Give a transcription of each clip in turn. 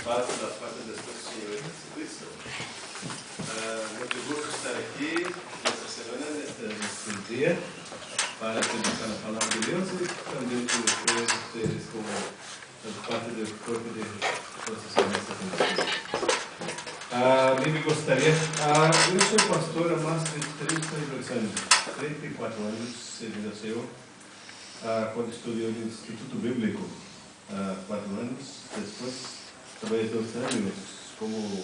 parte da parte de nuestro Señor Jesucristo. Muito gusto estar aqui nessa semana, neste dia, para predicar a palavra de Deus e também com vocês como parte do corpo de processão dessa comissão. Me gostaria, eu sou pastor há mais de 32 anos, 34 anos, servindo ao Senhor, quando estudei no Instituto Bíblico, 4 anos, depois trabalhei 2 anos como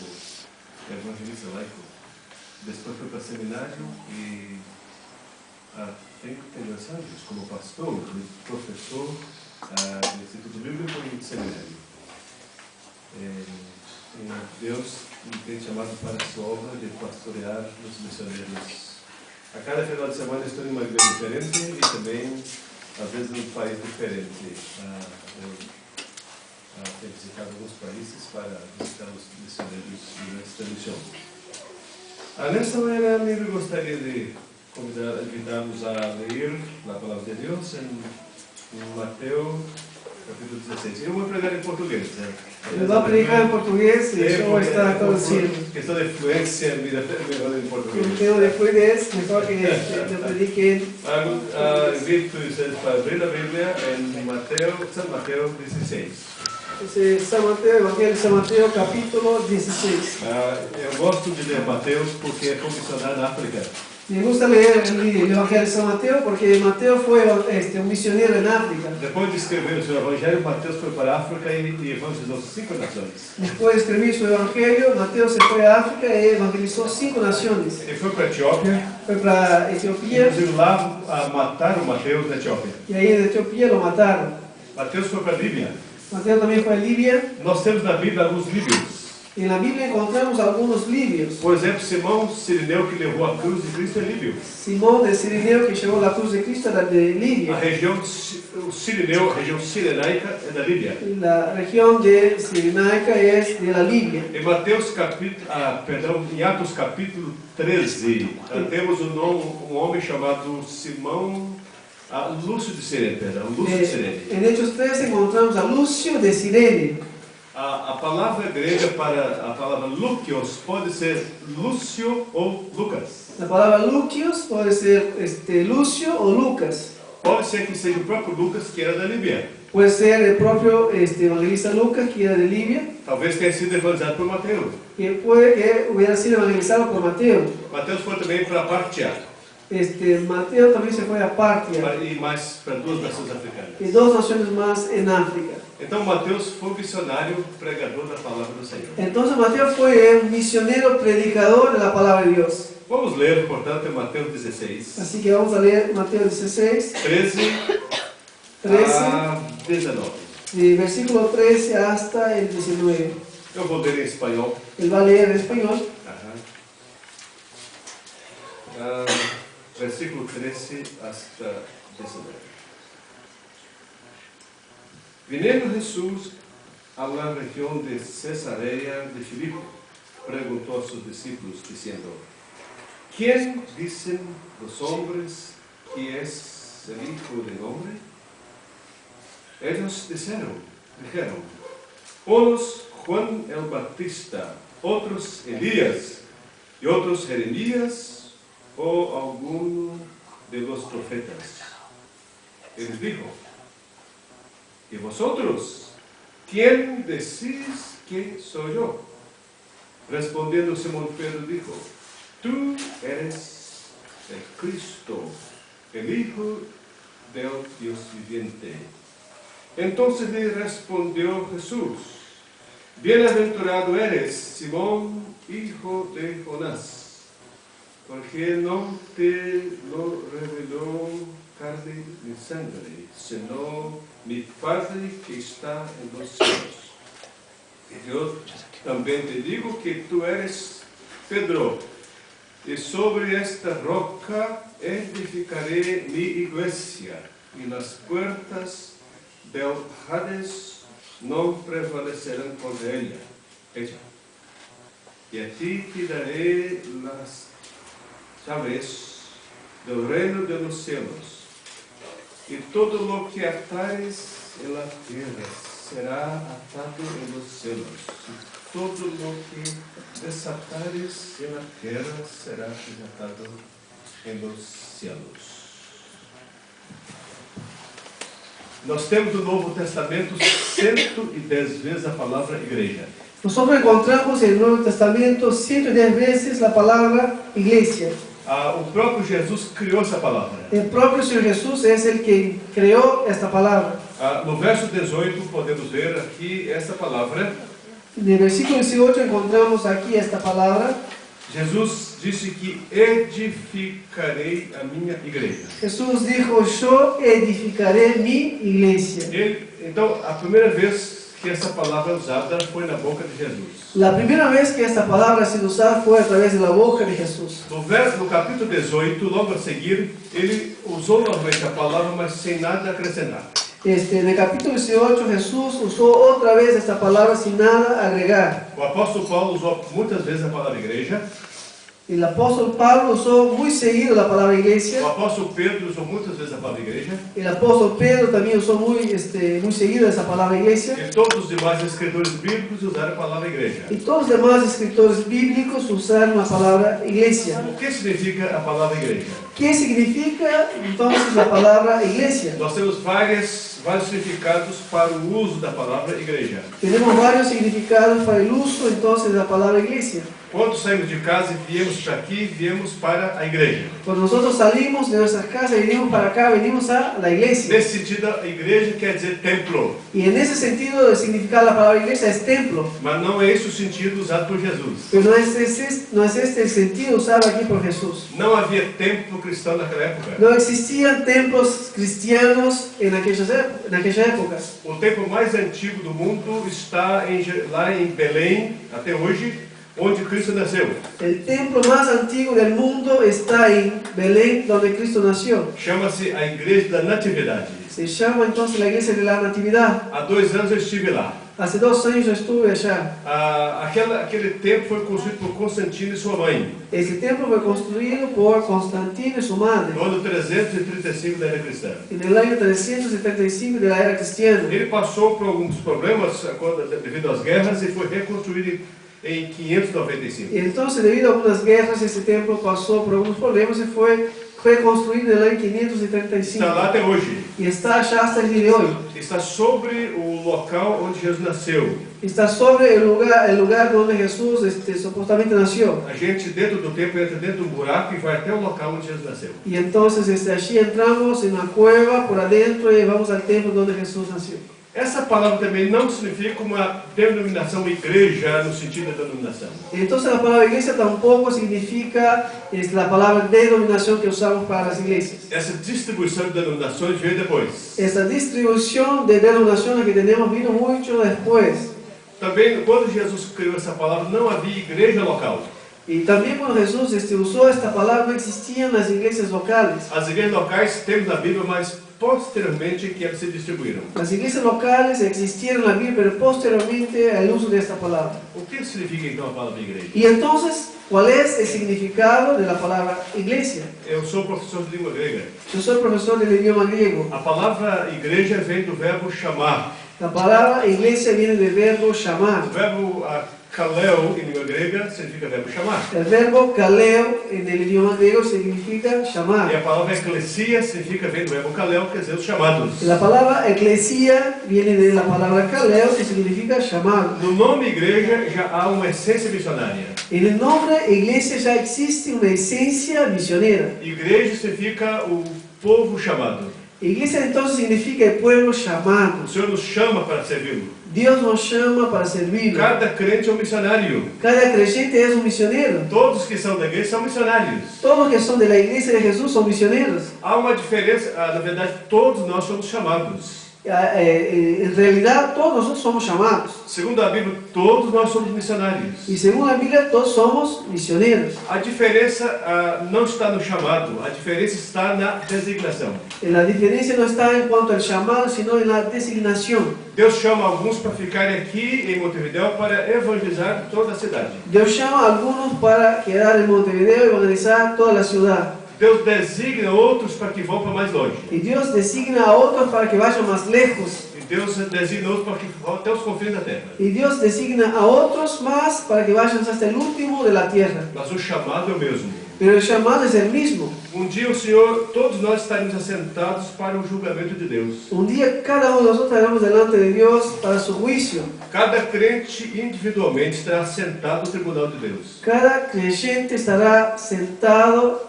evangelista laico, depois fui para seminário e tenho 32 anos como pastor, professor do Instituto Bíblico e seminário. Deus me tem chamado para a sua obra de pastorear os missionários. A cada final de semana estou em uma igreja diferente e também, às vezes, em um país diferente. Eu tenho visitado alguns países para visitar os missionários nesta missão. Nesta manhã, eu gostaria de convidar-vos a ler a palavra de Deus em Mateus, capítulo 16. Eu vou pregar em português. Eu vou pregar em português e eu vou estar traduzindo. Questão de fluência, melhor em português. Questão de fluidez, mejor que eu predique. Invito vocês para abrir a Bíblia em São Mateus 16. São Mateus, Evangelho de São Mateus, capítulo 16. Eu gosto de ler Mateus porque é comissionado na África. Me gusta leer el Evangelio de San Mateo porque Mateo fue un misionero en África. Depois de escrever o seu Evangelho, Mateus foi para a África e evangelizou 5 nações. Después de escribir su Evangelio, Mateo se fue a África y evangelizó 5 naciones. Ele foi para a Etiópia. Fue para Etiopía. Inclusive lá mataram Mateus na Etiópia. Y ahí en Etiopía lo mataron. Mateus foi para a Líbia. Mateo también fue a Libia. Nós temos na Bíblia alguns líbios. En la Biblia encontramos algunos libios. Por exemplo, Simão Cirineu, que levou a cruz de Cristo, é líbio. Simón de Cirineo, que llevó la cruz de Cristo, era de Libia. A região Cirineu, a região cirenaica, é da Líbia. La región de Cirenaica es de la Libia. Em em Atos capítulo 13, temos um homem chamado Simão Lúcio de Cirene, Lúcio de Cirene. En Hechos 13 encontramos a Lúcio de Cirene. A palavra grega para a palavra Lúcios pode ser Lúcio ou Lucas. La palabra Lucius puede ser Lucio o Lucas. Pode ser que seja o próprio Lucas, que era da Líbia. Puede ser el propio evangelista Lucas, que era de Libia. Talvez tenha sido evangelizado por Mateus. Que puede que hubiera sido evangelizado por Mateo. Mateus foi também para a Partia. Mateo también se fue a Partia. E mais para 2 nações africanas. Y 2 naciones más en África. Então Mateus foi missionário, pregador da palavra do Senhor. Entonces Mateo fue un misionero predicador de la palabra de Dios. Vamos ler, portanto, em Mateus 16. Así que vamos a leer Mateo 16. 13 a 19. De versículo 13 hasta el 19. Eu vou ler em espanhol. Él va a leer en español. Versículo 13 hasta 19. Viniendo Jesús a la región de Cesarea de Filipo, preguntó a sus discípulos diciendo: ¿Quién dicen los hombres que es el Hijo del Hombre? Ellos dijeron, unos Juan el Bautista, otros Elías y otros Jeremías o alguno de los profetas. Él dijo: ¿Y vosotros? ¿Quién decís que soy yo? Respondiendo Simón Pedro dijo: Tú eres el Cristo, el Hijo del Dios viviente. Entonces le respondió Jesús: Bienaventurado eres, Simón, hijo de Jonás, porque no te lo reveló carne ni sangre, sino mi Padre que está en los cielos. Y yo también te digo que tú eres Pedro, y sobre esta roca edificaré mi iglesia, y las puertas del Hades no prevalecerán contra ella. Y a ti te daré las llaves del reino de los cielos. Y todo lo que atares en la tierra será atado en los cielos. Y todo lo que desatares en la tierra será desatado en los cielos. Nós temos no Novo Testamento 110 vezes a palavra igreja. Nosotros encontramos en el Nuevo Testamento 110 veces la palabra iglesia. O próprio Jesus criou essa palavra. El propio Señor Jesús es el que creó esta palabra. No verso 18 podemos ver aqui essa palavra. En el versículo 18 encontramos aquí esta palabra. Jesus disse que edificarei a minha igreja. Jesús dijo, yo edificaré mi iglesia. Então, a primeira vez que essa palavra é usada foi na boca de Jesus. La primera vez que esta palabra ha sido usada fue a través de la boca de Jesús. No capítulo 18, logo a seguir, ele usou novamente a palavra, mas sem nada acrescentar. En el capítulo 18 Jesús usó otra vez esta palabra sin nada agregar. O apóstolo Paulo usou muitas vezes a palavra igreja. El apóstol Pablo usó muy seguido la palabra iglesia. O apóstolo Pedro usou muitas vezes a palavra igreja. El apóstol Pedro también usó muy seguido esa palabra iglesia. E todos os demais escritores bíblicos usaram a palavra igreja. Y todos los demás escritores bíblicos usaron la palabra iglesia. O que significa a palavra igreja? ¿Qué significa entonces la palabra iglesia? Nós temos vários significados para o uso da palavra igreja. Tenemos varios significados para el uso entonces de la palabra iglesia. Quando saímos de casa e viemos para aqui, viemos para a igreja. Cuando nosotros salimos de nuestras casas y venimos para acá, venimos a la iglesia. Nesse sentido, a igreja quer dizer templo. Y en ese sentido, el significado de la palabra iglesia es templo. Mas não é esse o sentido usado por Jesus. Pero no es este el sentido usado aquí por Jesús. Não havia templo cristão naquela época. No existían templos cristianos en aquella época. O templo mais antigo do mundo está lá em Belém, até hoje, onde Cristo nasceu. El templo más antiguo del mundo está en Belén, donde Cristo nació. Chama-se a Igreja da Natividade. Se llama entonces la Iglesia de la Natividad. Há 2 anos eu estive lá. Hace 2 años yo estuve allá. Aquele templo foi construído por Constantino e sua mãe. Ese templo fue construido por Constantino y su madre. No ano 335 da era cristã. En el año 335 de la era cristiana. Ele passou por alguns problemas devido às guerras e foi reconstruído em 595. Y entonces, debido a algunas guerras, ese templo pasó por algunos problemas y fue reconstruido en el año 535. Está lá até hoje. Y está allá hasta el día de hoy. Está sobre o local onde Jesus nasceu. Está sobre el lugar donde Jesús supuestamente nació. A gente dentro do templo entra dentro de um buraco e vai até o local onde Jesus nasceu. Y entonces allí entramos en una cueva por adentro y vamos al templo donde Jesús nació. Essa palavra também não significa uma denominação igreja no sentido da denominação. Entonces la palabra iglesia tampoco significa la palabra denominación que usamos para las iglesias. Essa distribuição de denominações veio depois. Esta distribución de denominaciones que tenemos vino mucho después. Também, quando Jesus criou essa palavra, não havia igreja local. Y también cuando Jesús usó esta palabra, no existían las iglesias locales. As igrejas locais temos na Bíblia, mas posteriormente que elas se distribuíram. Las iglesias locales existieron en la Biblia, pero posteriormente al uso de esta palabra. O que significa então a palavra igreja? Y entonces, ¿cuál es el significado de la palabra iglesia? Eu sou professor de língua grega. Yo soy profesor del idioma griego. A palavra igreja vem do verbo chamar. La palabra iglesia viene del verbo llamar. O verbo kaleo, em língua grega, significa verbo chamar. El verbo kaleo en el idioma griego significa E llamar. a palavra eclesia significa, vem do verbo kaleo, quer dizer, os chamados. La palabra eclesia viene de la palabra kaleo, que significa llamar. No nome igreja já há uma essência missionária. En el nombre iglesia ya existe una esencia misionera. Igreja significa o povo chamado. Iglesia entonces significa el pueblo O llamado. Senhor nos chama para servi-lo. Dios nos llama para servirlo. Cada crente é um missionário. Cada creyente es un misionero. Todos que são da igreja são missionários. Todos los que son de la iglesia de Jesús son misioneros. Há uma diferença, na verdade, todos nós somos chamados. En realidad, todos nosotros somos llamados. Segundo a Bíblia, todos nós somos missionários. Y según la Biblia, todos somos misioneros. A diferença não está no chamado, a diferença está na designação. La diferencia no está en cuanto al llamado, sino en la designación. Deus chama alguns para ficarem aqui em Montevideo para evangelizar toda a cidade. Dios llama a algunos para quedar en Montevideo y evangelizar toda la ciudad. Deus designa outros para que vão para mais longe. Y Dios designa a otros para que vayan más lejos. E Deus designa outros para que vão até os confins da terra. Y Dios designa a otros más para que vayan hasta el último de la tierra. Mas o chamado é o mesmo. Pero el llamado es el mismo. Um dia o Senhor, todos nós estaremos assentados para o julgamento de Deus. Un día cada uno de nosotros estaremos delante de Dios para su juicio. Cada crente individualmente estará sentado no tribunal de Deus. Cada creyente estará sentado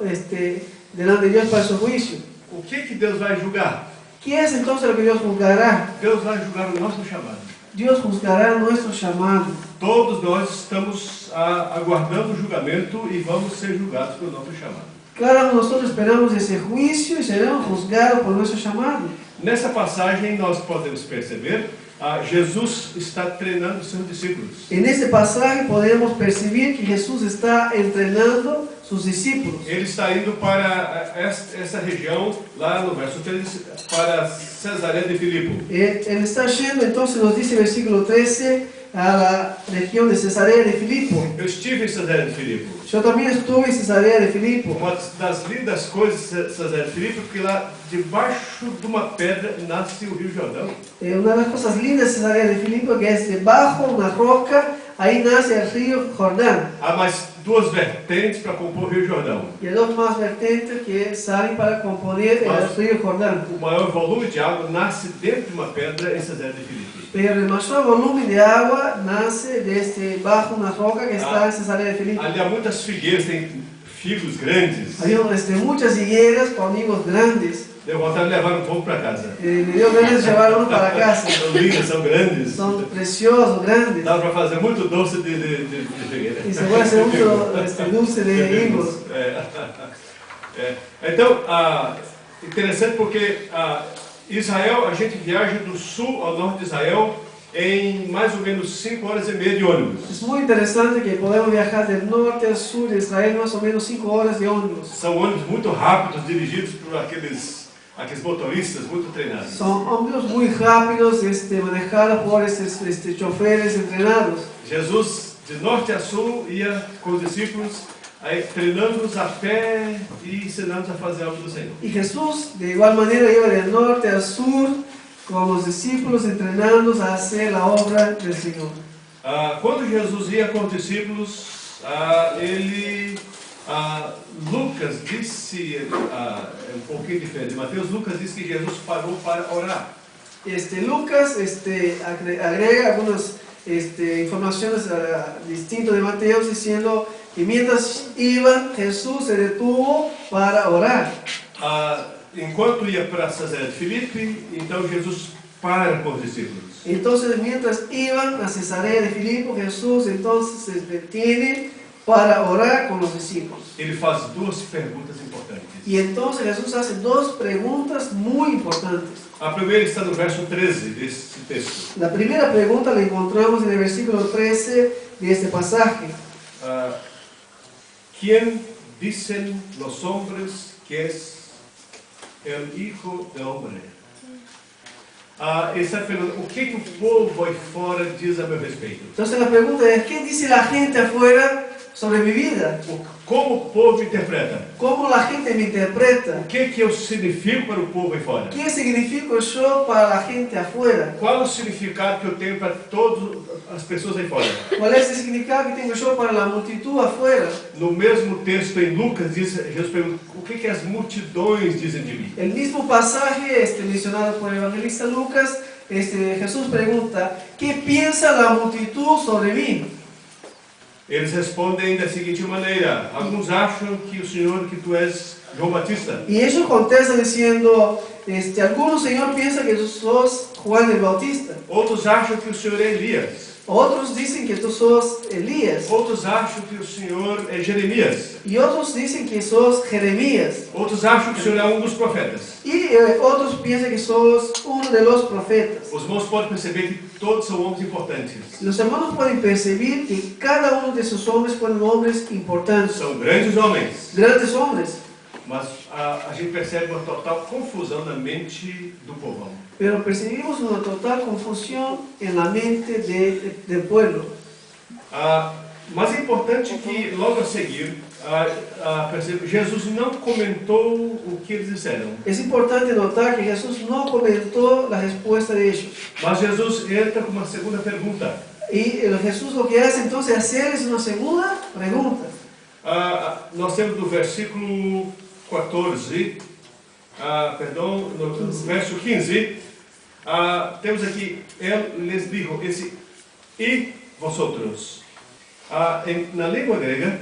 delante de Dios para su juicio. O que Deus vai julgar? ¿Qué es entonces lo que Dios juzgará? Deus vai julgar o nosso chamado. Dios juzgará nuestro llamado. Todos nós estamos aguardando o julgamento e vamos ser julgados pelo nosso chamado. Cada uno de nosotros esperamos ese juicio y seremos juzgados por nuestro llamado. Nessa passagem nós podemos perceber Jesus está treinando seus discípulos. En este pasaje podemos percibir que Jesús está entrenando sus discípulos. Ele está indo para essa região, lá no verso 13, para Cesareia de Filipo. Él está yendo, entonces nos dice el versículo 13, a la región de Cesarea de Filipo. Eu estive em Cesareia de Filipo. Yo también estuve en Cesarea de Filipo. Uma das lindas coisas de Cesareia de Filipo é porque lá debaixo de uma pedra nasce o Rio Jordão. Una de las cosas lindas de Cesarea de Filipo que es debajo de una roca, ahí nace el río Jordán. Há mais duas vertentes para compor o Rio Jordão. Y hay dos más vertientes que salen para componer el río Jordán. O maior volume de água nasce dentro de uma pedra em Cesareia de Filipo. Pero el mayor volumen de agua nace bajo una roca que está en Cesarea de Filipo. Ali há muitas figueiras, tem figos grandes. Había muchas higueras con higos grandes. Deu vontade de levar um pouco para casa. Me dio ganas de llevar uno para casa. São lindas, são grandes. Son preciosos, grandes. Dá para fazer muito doce de figueira. Y se puede hacer mucho dulce de higos. Então, interessante porque Israel, a gente viaja do sul ao norte de Israel em mais ou menos 5 horas e meia de ônibus. Es muy interesante que podemos viajar del norte al sur de Israel más o menos 5 horas de ómnibus. São ônibus muito rápidos, dirigidos por aqueles motoristas muito treinados. Son ómnibus muy rápidos, manejados por estos choferes entrenados. Jesus, de norte a sul, ia com os discípulos, treinando-os a pé e ensinando-os a fazer algo do Senhor. Y Jesús, de igual manera, iba del norte al sur con los discípulos, entrenándolos a hacer la obra del Señor. Quando Jesus ia com os discípulos, Lucas disse, um pouquinho diferente de Mateus, Lucas disse que Jesus parou para orar. Lucas agrega algunas informaciones distintas de Mateo diciendo que mientras iban, Jesús se detuvo para orar. Enquanto ia para Cesareia de Filipe, então Jesus para com os discípulos. Entonces, mientras iban a Cesarea de Filipo, Jesús entonces se detiene para orar con los discípulos. Ele faz duas perguntas importantes. Y entonces Jesús hace dos preguntas muy importantes. A primeira está no verso 13 desse texto. La primera pregunta la encontramos en el versículo 13 de este pasaje. ¿Quién dicen los hombres que es el Hijo del Hombre? Ele está perguntando, o que o povo aí fora diz a meu respeito? Entonces la pregunta es, ¿qué dice la gente afuera sobre mi vida? Como o povo interpreta? ¿Cómo la gente me interpreta? O que eu significo para o povo aí fora? ¿Qué significo yo para la gente afuera? Qual o significado que eu tenho para todas as pessoas aí fora? ¿Cuál es el significado que tengo yo para la multitud afuera? No mesmo texto em Lucas, Jesus pergunta, o que as multidões dizem de mim? El mismo pasaje mencionado por el evangelista Lucas, Jesús pregunta, ¿qué piensa la multitud sobre mí? Eles respondem da seguinte maneira: alguns acham que o Senhor, que tu és João Batista. Y ellos contestan diciendo, algunos Señor piensan que tú sos Juan el Bautista. Outros acham que o Senhor é Elias. Otros dicen que tú sos Elías. Outros acham que o Senhor é Jeremias. Y otros dicen que sos Jeremías. Outros acham que o Senhor é dos profetas. Y otros piensan que sos uno de los profetas. Os irmãos podem perceber que todos são homens importantes. Los hermanos pueden percibir que cada uno de esos hombres fueron hombres importantes. São grandes homens. Grandes hombres. Mas a gente percebe uma total confusão na mente do povão. Pero percibimos una total confusión en la mente del pueblo. Mas é importante que logo a seguir Jesus não comentou o que eles disseram. Es importante notar que Jesús no comentó la respuesta de ellos. Mas Jesus entra com uma segunda pergunta. Y Jesús lo que hace entonces es hacerles una segunda pregunta. Nós temos no versículo 14, no verso 15, temos aqui, ele lhes dijo, esse e vosotros. Na língua grega,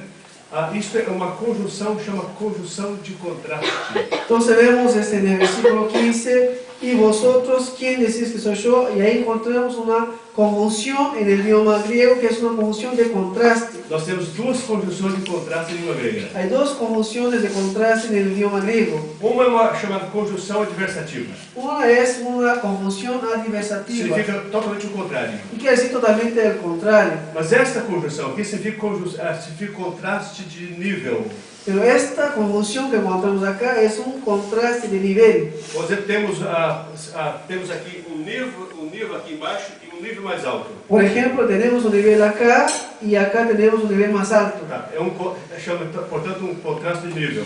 isto é uma conjunção, chama conjunção de contraste. Entonces vemos en el versículo 15, y vosotros, ¿quién decís que soy yo? Y ahí encontramos una conjunción en el idioma griego que es una conjunción de contraste. Nós temos duas conjunções de contraste na língua grega. Hay dos conjunciones de contraste en el idioma griego. Uma é uma chamada conjunção adversativa. Una es una conjunción adversativa. Significa totalmente o contrário. Y quiere decir totalmente el contrario. Mas esta conjunção aqui significa contraste de nível. Pero esta conjunción que encontramos acá es un contraste de nivel. Por exemplo, temos aqui um nível aqui embaixo e um nível mais alto. Por ejemplo, tenemos un nivel acá y acá tenemos un nivel más alto. Chama, portanto, um contraste de nível.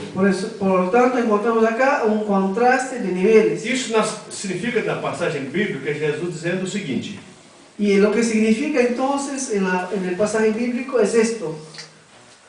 Por lo tanto, encontramos acá un contraste de niveles. Isso significa, na passagem bíblica, Jesus dizendo o seguinte. Y lo que significa entonces en el pasaje bíblico es esto.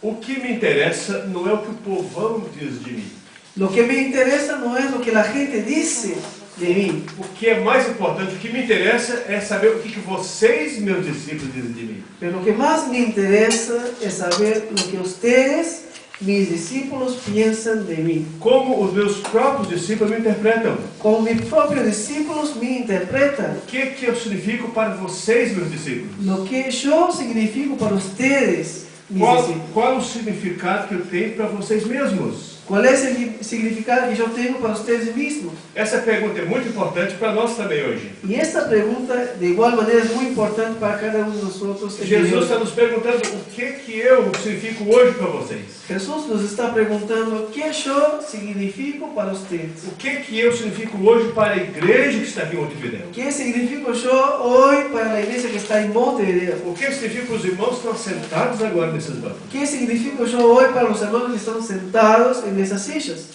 O que me interessa não é o que o povão diz de mim. Lo que me interesa no es lo que la gente dice de mí. O que é mais importante, o que me interessa é saber o que vocês, meus discípulos, dizem de mim. Pero lo que más me interesa es saber lo que ustedes, mis discípulos, piensan de mí. Como os meus próprios discípulos me interpretam. Como mis propios discípulos me interpretan. O que eu significo para vocês, meus discípulos? Lo que yo significo para ustedes, mis discípulos. Qual o significado que eu tenho para vocês mesmos? ¿Cuál es el significado que yo tengo para ustedes mismos? Essa pergunta é muito importante para nós também hoje. Y esta pregunta, de igual manera, es muy importante para cada uno de nosotros. Jesus está nos perguntando o que eu significo hoje para vocês. Jesús nos está preguntando qué yo significo para ustedes. O que eu significo hoje para a igreja que está aqui em Montevideo? ¿Qué significo yo hoy para la iglesia que está en Montevideo? O que significa para os irmãos que estão sentados agora nesses bancos? ¿Qué significo yo hoy para los hermanos que están sentados en esas sillas?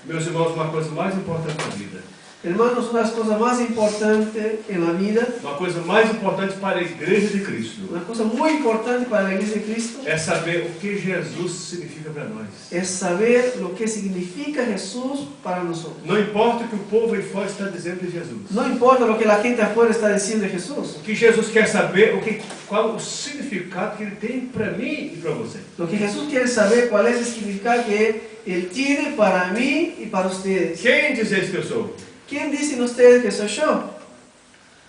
Meus irmãos, uma coisa mais importante na vida. Hermanos, una de las cosas más importantes en la vida, Uma coisa mais importante para a igreja de Cristo. una cosa muy importante para la iglesia de Cristo, É saber o que Jesus significa para nós. es saber lo que significa Jesús para nosotros. Não importa o que o povo aí fora está dizendo de Jesus. No importa lo que la gente afuera está diciendo de Jesús. O que Jesus quer saber, qual o significado que ele tem para mim e para você. Lo que Jesús quiere saber cuál es el significado que Él tiene para mí y para ustedes. Quem dizeis que eu sou? ¿Quién dicen ustedes que soy yo?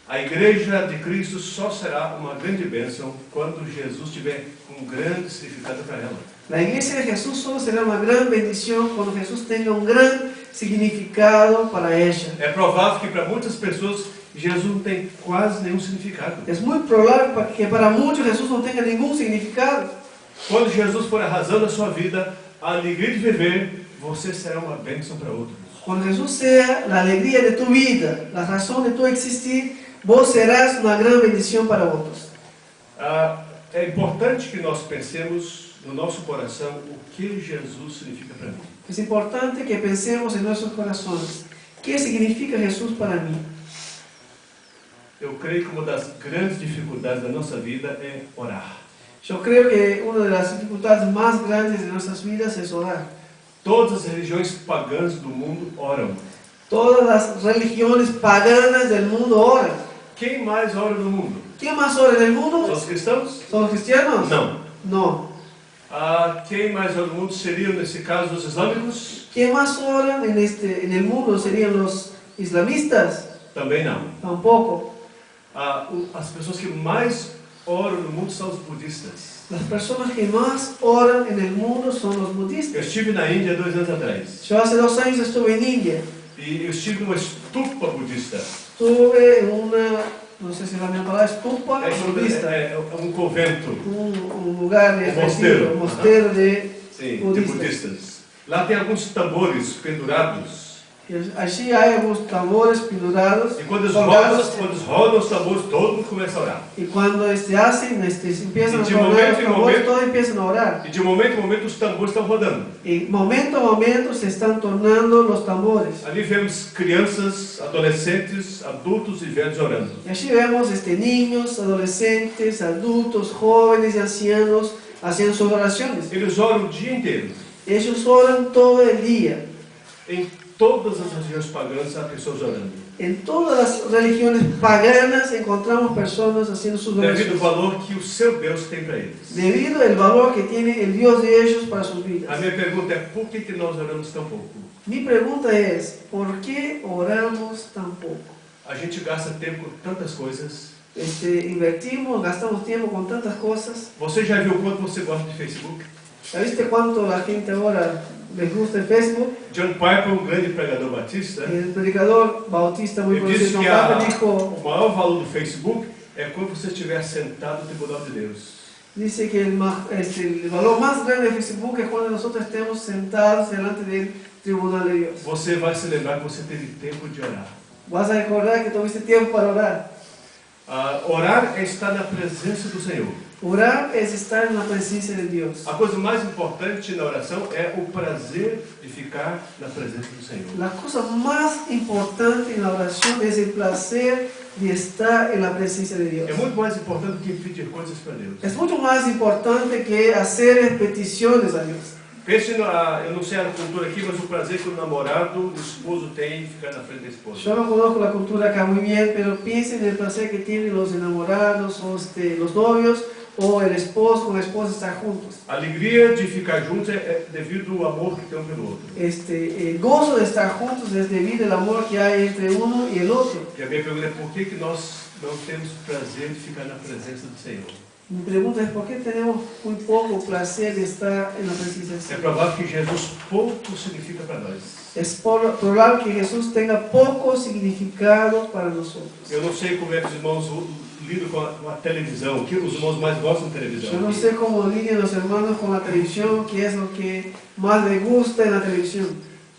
A igreja de Cristo só será uma grande bênção quando Jesus tiver um grande significado para ela. La iglesia de Jesús solo será una gran bendición cuando Jesús tenga un gran significado para ella. É provável que para muitas pessoas Jesus não tem quase nenhum significado. Es muy probable que para muchos Jesús no tenga ningún significado. Quando Jesus for a razão da sua vida, a alegria de viver, você será uma bênção para outros. Cuando Jesús sea la alegría de tu vida, la razón de tu existir, vos serás una gran bendición para otros. É importante que nós pensemos no nosso coração o que Jesus significa para mim. Es importante que pensemos en nuestros corazones. ¿Qué significa Jesús para mí? Eu creio que uma das grandes dificuldades da nossa vida é orar. Yo creo que una de las dificultades más grandes de nuestras vidas es orar. Todas as religiões pagãs do mundo oram. Todas las religiones paganas del mundo oran. Quem mais ora no mundo? ¿Quién más ora en el mundo? São os cristãos? ¿Son los cristianos? Não. No. Quem mais ora no mundo seriam, nesse caso, os islâmicos? ¿Quién más oran en el mundo? ¿Serían los islamistas? Também não. Tampoco. As pessoas que mais oram no mundo são os budistas. Las personas que más oran en el mundo son los Eu budistas. estive na Índia 2 anos atrás. Yo hace 2 años estuve en India. E eu estive numa estupa budista. Estuve en una, no sé si la misma palabra, estupa budista. É um convento. Un lugar de Mosteiro. de Sim, de budistas. budistas. Lá tem alguns tambores pendurados. Allí hay algunos tambores pendurados, E quando colgados, rodam os tambores, todo mundo começa a orar. y cuando hacen, empiezan a De sonar momento los en tambores, momento. todos empiezan a orar. E de momento em momento os tambores estão rodando. Y momento a momento se están tornando los tambores. Ali vemos crianças, adolescentes, adultos e velhos orando. Y allí vemos niños, adolescentes, adultos, jóvenes y ancianos haciendo sus oraciones. Eles oram o dia inteiro. Ellos oran todo el día. Em todas as religiões pagãs há pessoas orando. En todas las religiones paganas encontramos personas haciendo sus Devido ao oraciones. valor que o seu Deus tem para eles. Debido al valor que tiene el Dios de ellos para sus A vidas. minha pergunta é, por que nós oramos tão pouco? Mi pregunta es, ¿por qué oramos tan poco? A gente gasta tempo com tantas coisas. Invertimos, gastamos tiempo con tantas cosas. Você já viu quanto você gosta de Facebook? ¿Ya viste cuánto la gente ahora les gusta el Facebook? John Piper, um grande pregador batista, El predicador bautista muy ele disse conocido, que John Piper, dijo, o maior valor do Facebook é quando você estiver sentado no tribunal de Deus. dice que el valor más grande de Facebook es cuando nosotros estemos sentados delante del tribunal de Dios. Você vai se lembrar que você teve tempo de orar. Vas a recordar que tuviste tiempo para orar. Orar é estar na presença do Senhor. Orar es estar en la presencia de Dios. A coisa mais importante na oração é o prazer de ficar na presença do Senhor. La cosa más importante en la oración es el placer de estar en la presencia de Dios. É muito mais importante do que pedir coisas para Deus. Es mucho más importante que hacer peticiones a Dios. Pense, eu não sei a cultura aqui, mas o prazer que o namorado, o esposo tem em ficar na frente da esposa. Yo no conozco la cultura acá muy bien, pero piensen en el placer que tienen los enamorados, o los novios, o el esposo con la esposa estar juntos. A alegria de ficar juntos é devido ao amor que tem um pelo outro. El gozo de estar juntos es debido al amor que hay entre uno y el otro. E a minha pergunta é por que nós não temos prazer de ficar na presença do Senhor? Mi pregunta es, ¿por qué tenemos muy poco placer de estar en la presencia del É Señor? provável que Jesus pouco significa para nós. Es probable que Jesús tenga poco significado para nosotros. Eu não sei como é que os irmãos lidam com a televisão, o que os irmãos mais gostam de televisão. Yo no sé cómo lidian los hermanos con la televisión, qué es lo que más les gusta en la televisión.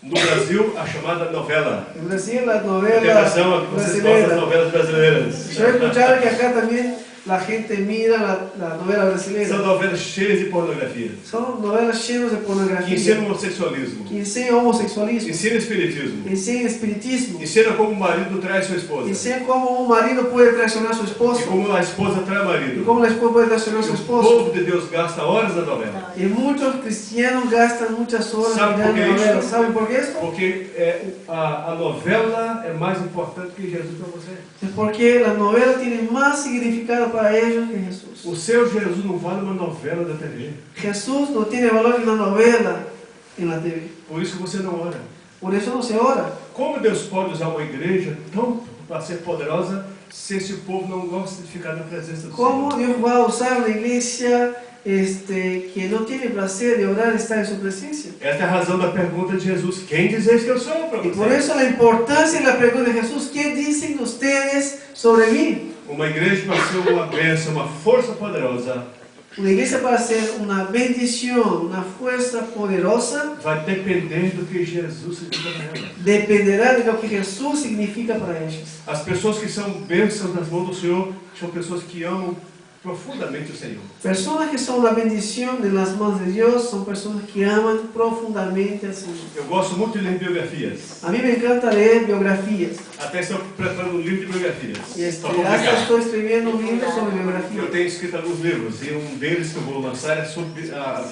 No Brasil, a chamada novela. En Brasil, las Tem novelas razão, vocês gostam das brasileiras. novelas brasileiras. Yo he escuchado que acá también la gente mira la novela brasileña. São novelas cheias de pornografia, Son novelas llenas de que pornografía, ensinam homossexualismo, que enseñan homosexualismo, ensinam espiritismo, enseñan espiritismo, ensinam como o marido trai sua esposa, enseñan cómo un marido puede traicionar a su e esposa como a esposa trai o y marido. cómo la esposa puede traicionar a E su o esposo. povo de Deus gasta horas na novela, Y muchos cristianos gastan muchas horas ¿Sabe por mirando qué novelas. eso? ¿Saben por qué esto? porque a novela é mais importante que Jesus para você. Es porque la novela tiene más significado para ellos que Jesús. O seu Jesus não vale uma novela da TV, Jesús no tiene valor en una novela en la TV. por isso que você não ora. Por eso no se ora. Como Deus pode usar uma igreja tão para ser poderosa se esse povo não gosta de ficar na presença do ¿Cómo Senhor? Dios va a usar una iglesia que no tiene placer de orar, estar en su presencia? Esta é a razão da pergunta de Jesus: quem dizeis que eu sou para Y por vocês? eso la importancia de la pregunta de Jesús: ¿qué dicen ustedes sobre mí? Uma igreja para ser uma bênção, uma força poderosa, Una iglesia para ser una bendición, una fuerza poderosa, vai depender do que Jesus significa para ela. dependerá de lo que Jesús significa para ellos. As pessoas que são bênçãos nas mãos do Senhor são pessoas que amam profundamente o Senhor. Personas que son una bendición en las manos de Dios son personas que aman profundamente al Señor. Eu gosto muito de ler biografias. A mí me encanta leer biografías. Até estou preparando um livro de biografias. Y Para hasta publicar. estoy escribiendo un libro sobre Eu biografía. tenho escrito alguns livros e um deles que eu vou lançar é sobre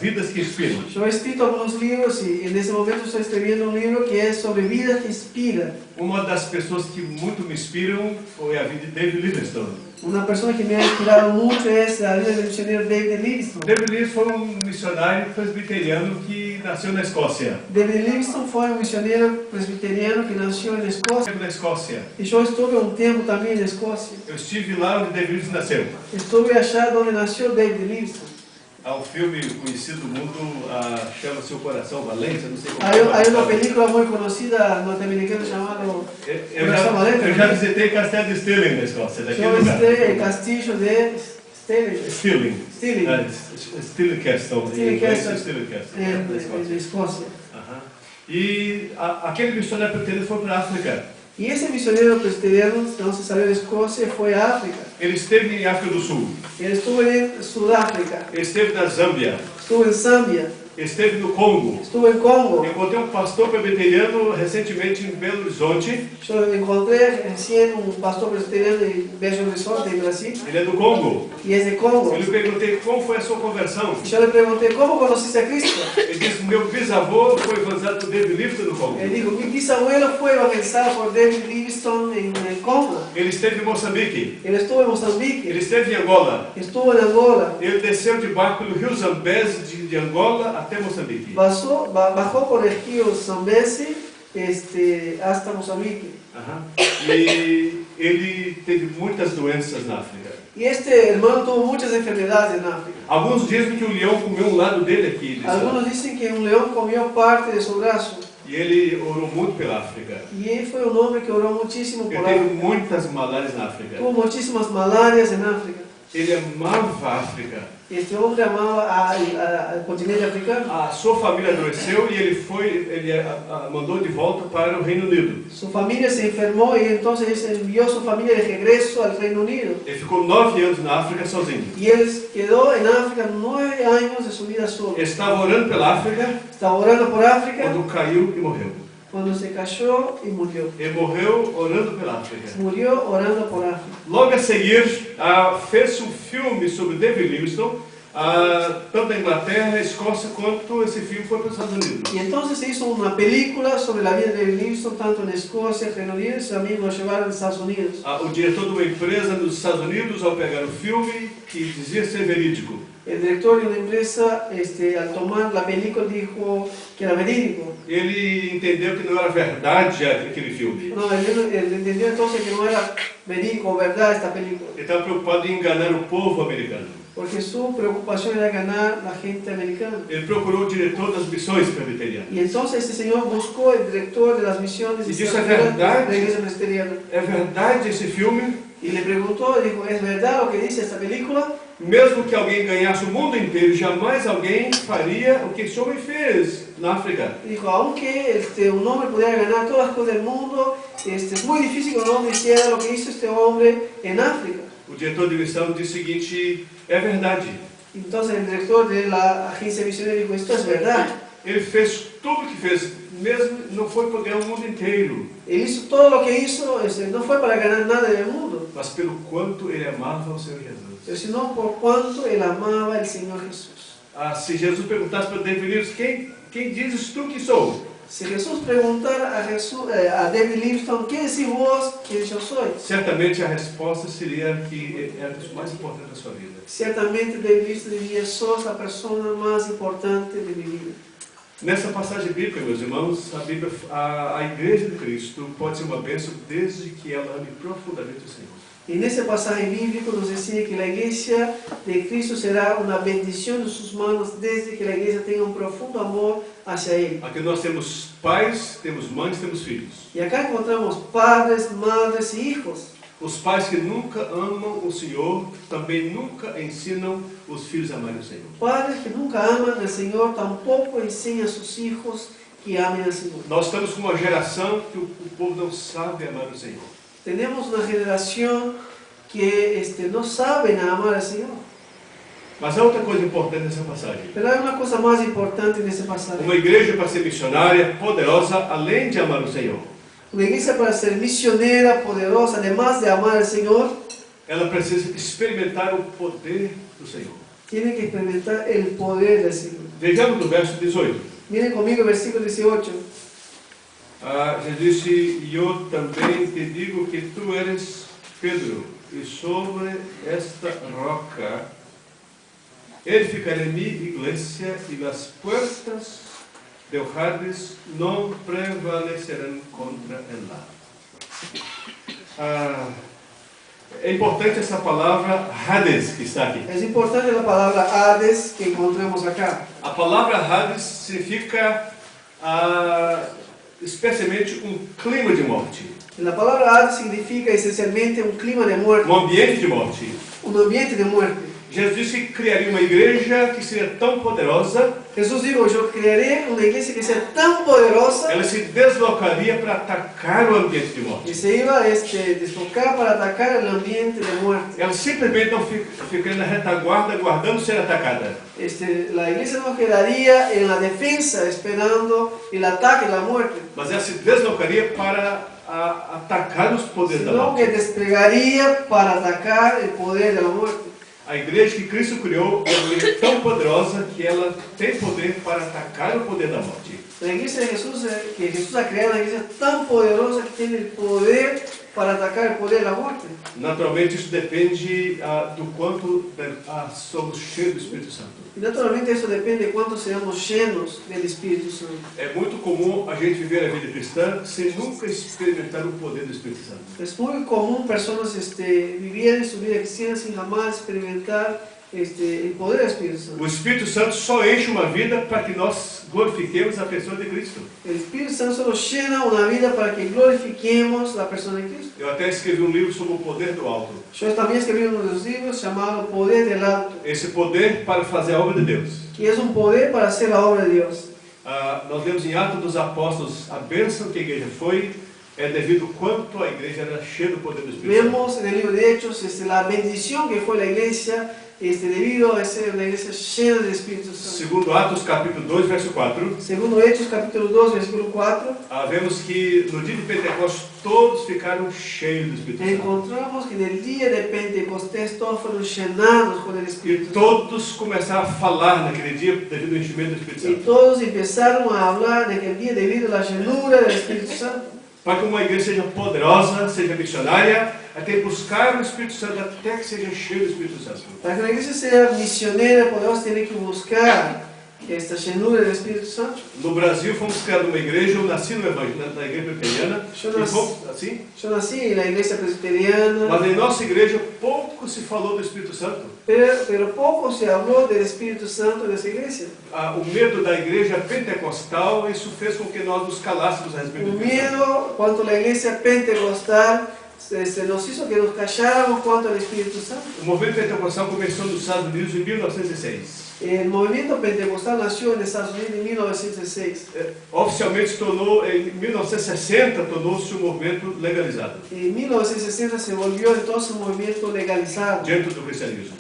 vidas que inspiram. Yo he escrito algunos libros y en ese momento estoy escribiendo un libro que es sobre vida que inspira. Uma das pessoas que muito me inspiram foi a vida de David Livingstone. Una persona que me ha inspirado mucho es la vida del misionero David Livingstone. David Livingstone foi um missionário presbiteriano que nasceu na Escócia. David Livingstone fue un misionero presbiteriano que nació en Escocia. Na Escócia. Y yo estuve un tiempo también en Escocia. Eu estive lá onde David Livingstone nasceu. Estuve allá donde nació David Livingstone. Há um filme conhecido no mundo, chama-se O Coração Valente, não sei como Hay una película muy conocida norteamericana llamada Coração Valente. Eu já visitei Castelo de Stirling na Escócia, daquele Yo lugar. visité el castillo de Stirling. Stirling, Stirling Castle. Stirling Castle. Stirling Castle. en Escocia. Aham. E aquele missionário presbiteriano foi para a África. Y ese misionero presbiteriano, entonces salió de Escocia y fue a África. Ele esteve em África do Sul, Él estuvo en Sudáfrica, ele esteve na Zâmbia, estuvo en Zambia, esteve no Congo. estuvo en Congo. Encontrei um pastor presbiteriano recentemente em Belo Horizonte. Yo encontré recién un pastor presbiteriano en Belo Horizonte, en Brasil, Ele é do Congo. y es de Congo. Eu lhe perguntei como foi a sua conversão. Y yo le pregunté, ¿cómo conociste a Cristo? Ele disse: meu bisavô foi evangelizado por David Livingstone no Congo. Él dijo, mi bisabuelo fue evangelizado por David Livingstone en el Congo. Ele esteve em Moçambique. Él estuvo en Ele Mozambique, esteve em Angola. estuvo en Angola, Ele desceu de barco pelo rio Zambeze de Angola até Moçambique. bajó por el río Zambeze hasta Mozambique. Aham. E ele teve muitas doenças na África. Y este hermano tuvo muchas enfermedades en África. Alguns dizem que o leão comeu um lado dele aqui. Algunos dicen que un león comió parte de su brazo. E ele orou muito pela África. Y él fue un hombre que oró muchísimo Ele por teve África. muitas malárias na África. Tuvo muchísimas malarias en África. Ele amava a África. Este hombre amaba al continente africano. A sua família adoeceu e ele mandou de volta para o Reino Unido. Su familia se enfermó y entonces él envió a su familia de regreso al Reino Unido. Ele ficou 9 anos na África sozinho. Y él quedó en África 9 años de su vida solo. Estava orando pela África Estaba orando por África quando caiu e morreu. cuando se cayó y murió. Ele morreu orando pela África. Murió orando por África. Logo a seguir, fez um filme sobre David Livingstone, tanto na Inglaterra, Escócia, quanto esse filme foi para os Estados Unidos. Y entonces se hizo una película sobre la vida de Livingstone, tanto en Escocia, Reino Unido, y también lo llevaron a Estados Unidos. O diretor de uma empresa nos Estados Unidos, ao pegar o filme, que dizia ser verídico, El director de una empresa, al tomar la película, dijo que era verídico. ele entendeu que não era verdade aquele filme. No, él entendió entonces que no era verídico o verdad esta película, Ele estava preocupado em enganar o povo americano. porque su preocupación era ganar la gente americana. Ele procurou o diretor das missões presbiterianas. Y entonces este señor buscó el director de las misiones Y de dice, la ¿verdad? iglesia presbiteriana. É verdade esse filme? Y le preguntó, dijo, ¿es verdad lo que dice esta película? Mesmo que alguém ganhasse o mundo inteiro, jamais alguém faria o que esse homem fez na África. Dijo, aunque un hombre pudiera ganar todas las cosas del mundo, es muy difícil que un hombre hiciera lo que hizo este hombre en África. O diretor de missão disse o seguinte: é verdade. Entonces el director de la agencia misionera dijo, esto es verdad. Ele fez tudo o que fez, mesmo não foi para ganhar o mundo inteiro, Él hizo todo lo que hizo, no fue para ganar nada del mundo, mas pelo quanto ele amava o Senhor Jesus. sino por cuánto él amaba al Señor Jesús. Se Jesus perguntasse para David Livingstone, quem dizes tu que sou? Si Jesús preguntara a David Livingstone, ¿quién decís vos que yo soy? Certamente a resposta seria que era o mais importante da sua vida. Ciertamente David Livingstone diría, sos la persona más importante de mi vida. Nessa passagem bíblica, meus irmãos, a Igreja de Cristo pode ser uma bênção desde que ela ame profundamente o Senhor. En ese pasaje bíblico nos enseña que la iglesia de Cristo será una bendición de sus manos desde que la iglesia tenga un profundo amor hacia Él. Aqui nós temos pais, temos mães, temos filhos. Y acá encontramos padres, madres y hijos. Os pais que nunca amam o Senhor também nunca ensinam os filhos a amarem o Senhor. Padres que nunca aman al Señor tampoco enseñan a sus hijos que amen al Señor. Nós estamos com uma geração que o povo não sabe amar o Senhor. Tenemos una generación que no saben amar al Señor. Mas há outra coisa importante nessa passagem. Pero hay una cosa más importante en ese pasaje. Uma igreja para ser missionária, poderosa, além de amar o Senhor, Una iglesia para ser misionera, poderosa, además de amar al Señor, ela precisa experimentar o poder do Senhor. tiene que experimentar el poder del Señor. Vejamos no verso 18. Miren conmigo el versículo 18. Já disse, eu também te digo que tu eres Pedro, e sobre esta roca edificaré mi iglesia, e as portas do Hades não prevalecerão contra ela. É importante essa palavra Hades que está aqui. Es importante la palabra Hades que encontramos acá. A palavra Hades significa especialmente clima de morte. La palabra Hades significa esencialmente un clima de muerte, Ambiente de morte. un ambiente de muerte. Jesus disse que criaria uma igreja que seria tão poderosa, Jesús dijo, yo crearé una iglesia que sea tan poderosa ela se deslocaria para atacar o ambiente de morte. que se iba a deslocar para atacar el ambiente de muerte. Ela simplesmente não ficaria na retaguarda aguardando ser atacada. La iglesia no quedaría en la defensa esperando el ataque, la muerte, Mas ela se deslocaria para atacar os poderes da sino que morte. desplegaría para atacar el poder de la muerte. A igreja que Cristo criou é uma igreja tão poderosa que ela tem poder para atacar o poder da morte. La iglesia de Jesús, que Jesús ha creado, una iglesia tan poderosa que tiene el poder para atacar el poder de la muerte. Naturalmente, isso depende do quanto somos cheios do Espírito Santo. Y naturalmente eso depende de cuánto seamos llenos del Espíritu Santo. É muito comum a gente viver a vida cristã sem nunca experimentar o poder do Espírito Santo. Es muy común personas vivir su vida cristiana sin jamás experimentar el poder del Espíritu Santo. O Espírito Santo só enche uma vida para que nós glorifiquemos a pessoa de Cristo. El Espíritu Santo solo llena una vida para que glorifiquemos la persona de Cristo. Eu até escrevi um livro sobre o poder do alto. Yo también escribí uno de los libros llamado Poder del Alto, Esse poder para fazer a obra de Deus. que es un poder para hacer la obra de Dios. Nós vemos em Atos dos Apóstolos a bênção que a igreja foi, devido ao quanto a igreja era cheia do poder do Espírito Santo. Vemos en el libro de Hechos la bendición que fue la iglesia debido a ser una iglesia llena del Espíritu Santo. Segundo Atos capítulo 2, verso 4, Segundo Hechos capítulo 2, versículo 4, vemos que no dia de Pentecostes todos ficaram cheios do Espírito Santo. encontramos que en el día de Pentecostés todos fueron llenados con el E Espíritu Santo. todos começaram a falar naquele dia devido ao enchimento do Espírito Y Santo. todos empezaron a hablar de aquel día debido a la llenura del Espíritu Santo. Para que uma igreja seja poderosa, seja missionária, tem que buscar o Espírito Santo até que seja cheio do Espírito Santo. Para que la iglesia sea misionera, podemos tener que buscar esta llenura del Espíritu Santo. No Brasil fomos criados uma igreja, eu nasci no Evangelho, na igreja presbiteriana, e fomos, assim, Yo nací en la iglesia presbiteriana, mas em nossa igreja pouco se falou do Espírito Santo. pero poco se habló del Espíritu Santo de esa iglesia. O medo da igreja pentecostal, isso fez com que nós nos calássemos a respeito do Un Espírito Santo. miedo cuanto a la iglesia pentecostal nos hizo que nos calláramos cuanto al Espíritu Santo. O movimento pentecostal começou nos Estados Unidos em 1906. El movimiento pentecostal nació en Estados Unidos en 1906. Oficialmente se tornou, em 1960, tornou-se um movimento legalizado En 1960 se volvió entonces un movimiento legalizado dentro do cristianismo.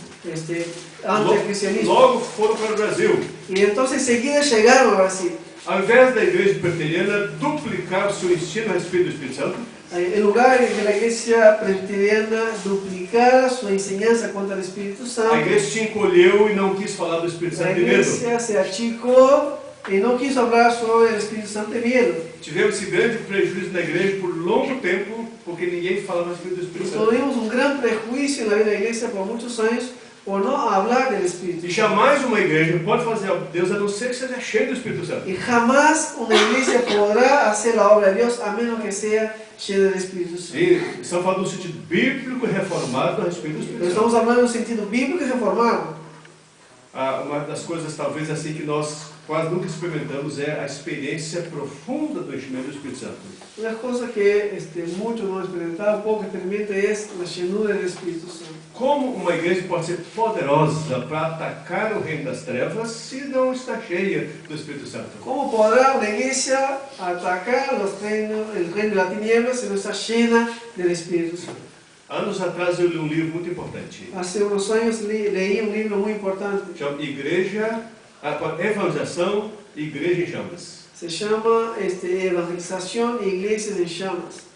Ante el cristianismo. Logo foram para o Brasil. Y entonces enseguida llegaron a Brasil. Ao invés da igreja presbiteriana duplicar o seu ensino a respeito do Espírito Santo, En lugar de que la iglesia presbiteriana duplicara su enseñanza contra el Espíritu a Santo, igreja se encolheu e não quis falar do Espírito la Santo de medo. iglesia se achicó y no quiso hablar sobre el Espíritu Santo de miedo. Tivemos esse grande prejuízo na igreja por longo tempo, porque ninguém falava a respeito do Espírito Santo. Tuvimos un gran prejuicio en la vida de la iglesia por muchos años por no hablar del Espíritu. E jamais uma igreja pode fazer a Deus a não ser que seja cheia do Espírito Santo. Y jamás una iglesia podrá hacer la obra de Dios a menos que sea llena del Espíritu Santo. E estamos falando no sentido bíblico e reformado a respeito do Espírito Santo. Estamos hablando en un sentido bíblico y reformado. Uma das coisas talvez assim que nós quase nunca experimentamos é a experiência profunda do enchimento do Espírito Santo. Una cosa que muchos no han experimentado, poco experimenta, es la llenura del Espíritu Santo. Como uma igreja pode ser poderosa para atacar o reino das trevas se não está cheia do Espírito Santo? ¿Cómo podrá una iglesia atacar el reino de la tiniebla si no está llena del Espíritu Santo? Anos atrás eu li um livro muito importante. Hace unos años leí un libro muy importante. Chama Evangelização e Igreja em Chamas. Se llama Evangelización e Iglesias en Llamas.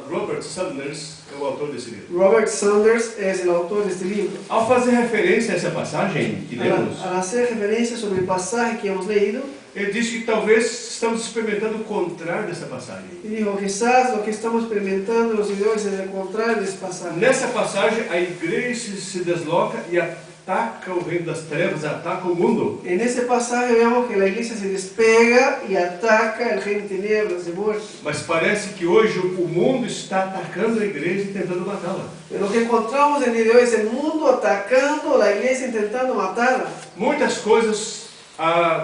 Robert Sanders é o autor desse livro. Robert Sanders es el autor de este libro. Ao fazer referência a essa passagem que lemos, Al hacer referencia sobre el pasaje que hemos leído, ele diz que talvez estamos experimentando o contrário dessa passagem. y dijo, quizás lo que estamos experimentando los seguidores es el contrario de este pasaje. Nessa passagem, a igreja se desloca e ataca o reino das trevas, ataca o mundo. En ese pasaje vemos que la iglesia se despega y ataca el reino de tinieblas, de muerte. Mas parece que hoje o mundo está atacando a igreja e tentando matá-la. Pero lo que encontramos en el día de hoy es el mundo atacando a la iglesia, intentando matarla. Muitas coisas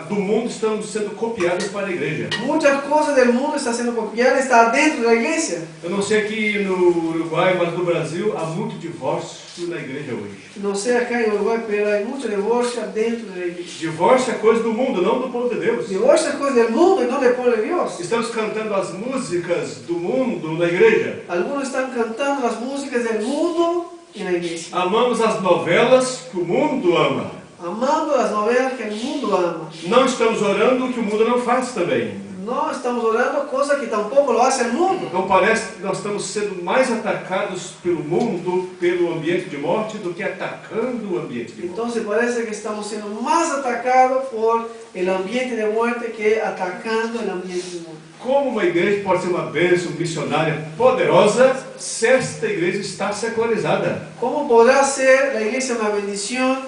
do mundo estão sendo copiadas para a igreja. Muchas cosas del mundo están siendo copiadas, está dentro de la iglesia. Eu não sei aqui no Uruguai, mas no Brasil há muito divórcio na igreja hoje. No sé acá en Uruguay, pero hay mucho divorcio dentro de la iglesia. Divórcio é coisa do mundo, não do povo de Deus. Divorcio es cosa del mundo y no del pueblo de Dios. Estamos cantando as músicas do mundo na igreja. Algunos están cantando las músicas del mundo en la iglesia. Amamos as novelas que o mundo ama. Amando las novelas que el mundo ama. Não estamos orando o que o mundo não faz também. No estamos orando cosas que tampoco lo hace el mundo. Não parece que nós estamos sendo mais atacados pelo mundo, pelo ambiente de morte, do que atacando o ambiente de morte. Entonces parece que estamos siendo más atacados por el ambiente de muerte que atacando el ambiente de muerte. Como uma igreja pode ser uma bênção missionária poderosa se esta igreja está secularizada? ¿Cómo podrá ser la iglesia una bendición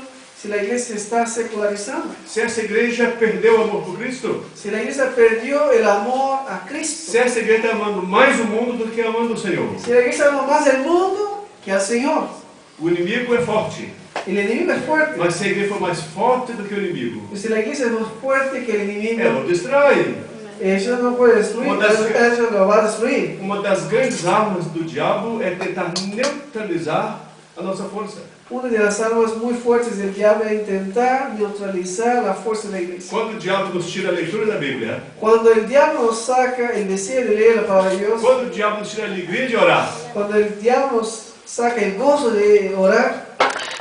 si la iglesia está secularizando? Se essa igreja perdeu o amor por Cristo? Si la iglesia perdió el amor a Cristo. Se essa igreja está amando mais o mundo do que amando o Senhor? Si la iglesia ama más el mundo que al Señor. O inimigo é forte, El enemigo es fuerte. mas se a igreja for mais forte do que o inimigo, Si la iglesia es más fuerte que el enemigo, ela o destrói. eso no puede destruir, eso lo va a destruir. Uma das grandes armas do diabo é tentar neutralizar a nossa força. Una de las armas muy fuertes del diablo es intentar neutralizar la fuerza de la iglesia. Quando o diabo nos tira a leitura da Bíblia, Cuando el diablo nos saca el deseo de leer la palabra de Dios, quando o diabo nos tira a alegria de orar, cuando el diablo nos saca el gozo de orar,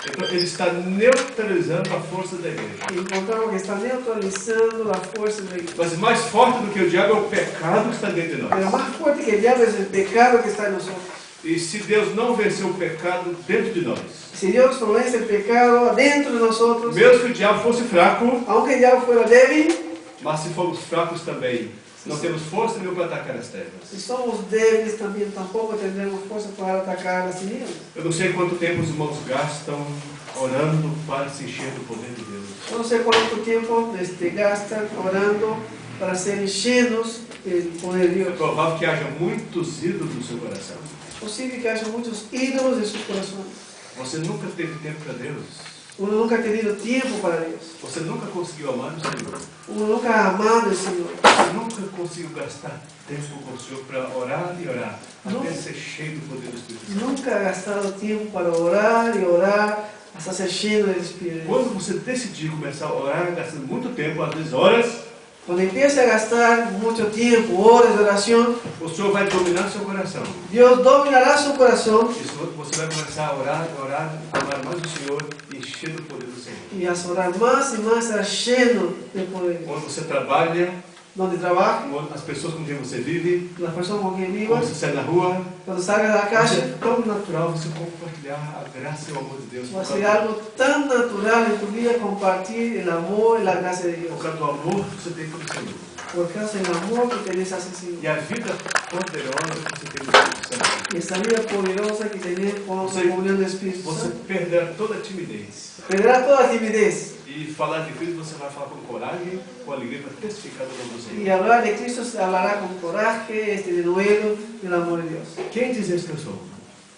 então ele está neutralizando a força da igreja. encontramos que está neutralizando la fuerza de la iglesia. Mas mais forte do que o diabo é o pecado que está dentro de Pero nós. más fuerte que el diablo es el pecado que está en nosotros. E se Deus não venceu o pecado dentro de nós, Si Dios no vence el pecado dentro de nosotros, mesmo que o diabo fosse fraco, aunque el diablo fuera débil, mas se formos fracos também, não temos força nenhuma para atacar as trevas. si somos débiles también tampoco tendremos fuerza para atacar las tinieblas. Eu não sei quanto tempo os irmãos gastam orando para se encher do poder de Deus. Yo no sé cuánto tiempo gastan orando para ser llenos del poder de É Dios. provável que haja muitos ídolos no seu coração. Es posible que haya muchos ídolos en sus corazones. Você nunca teve tempo para Deus. Uno nunca ha tenido tiempo para Dios. Você nunca conseguiu amar o Senhor. Uno nunca ha amado al Señor. Você nunca conseguiu gastar tempo com o Senhor para orar e orar, até ser cheio do poder do Espírito Santo. Nunca ha gastado tiempo para orar y orar hasta ser lleno del Espíritu. Quando você decidir começar a orar, gastando muito tempo, às vezes horas, Cuando empiece a gastar mucho tiempo, horas de oración, o Senhor vai dominar seu coração. Dios dominará su corazón E você vai começar a orar, amar mais o Senhor e encher do poder do Senhor. y a orar más y más, será lleno del poder de Dios. Quando você trabalha, Donde trabaje, as pessoas com quem você vive, las personas con quien quando vivas, você sai na rua, cuando salga de la é calle, tão natural você compartilhar a graça e o amor de Deus. va a ser algo tan natural en tu vida compartir el amor y la gracia de Dios. Por causa do amor que você tem pelo Senhor. Por causa del amor que tenés hacia el Señor. E a vida poderosa que você tem no Espírito Santo. Y esta vida poderosa que tenés con la comunión del Espíritu Você Santo. perderá toda a timidez. Perderá toda timidez. E falar de Cristo você vai falar com coragem, com alegria para testificar do nome do Senhor. Y hablar de Cristo se hablará con coraje, de nuevo, del amor de Dios. Quem diz isso que eu sou?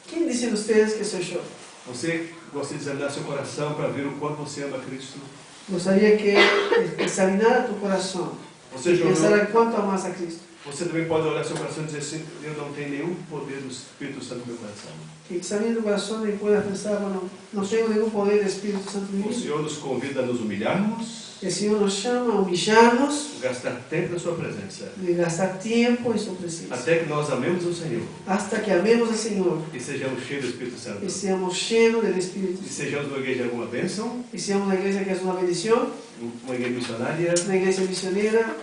¿Quién dicen ustedes que soy yo? Você gosta de examinar seu coração para ver o quanto você ama Cristo? Gostaría que examinara tu corazón Você y já pensara olhou? en cuánto amas a Cristo. Você também pode olhar seu coração e dizer assim: eu não tenho nenhum poder do Espírito Santo no meu coração. Que examine tu corazón y puedas pensar, bueno, no tengo ningún poder del Espíritu Santo en mi O vida. Senhor nos convida a nos humilharmos, El Señor nos llama a humillarnos, gastar tempo na sua presença, de gastar tiempo en su presencia, até que nós amemos o Senhor hasta que amemos al Señor e sejamos cheios do Espírito Santo. y seamos llenos del Espíritu E Santo. sejamos uma igreja de alguma bênção, Y seamos una iglesia que es una bendición, uma igreja missionária. una iglesia misionera.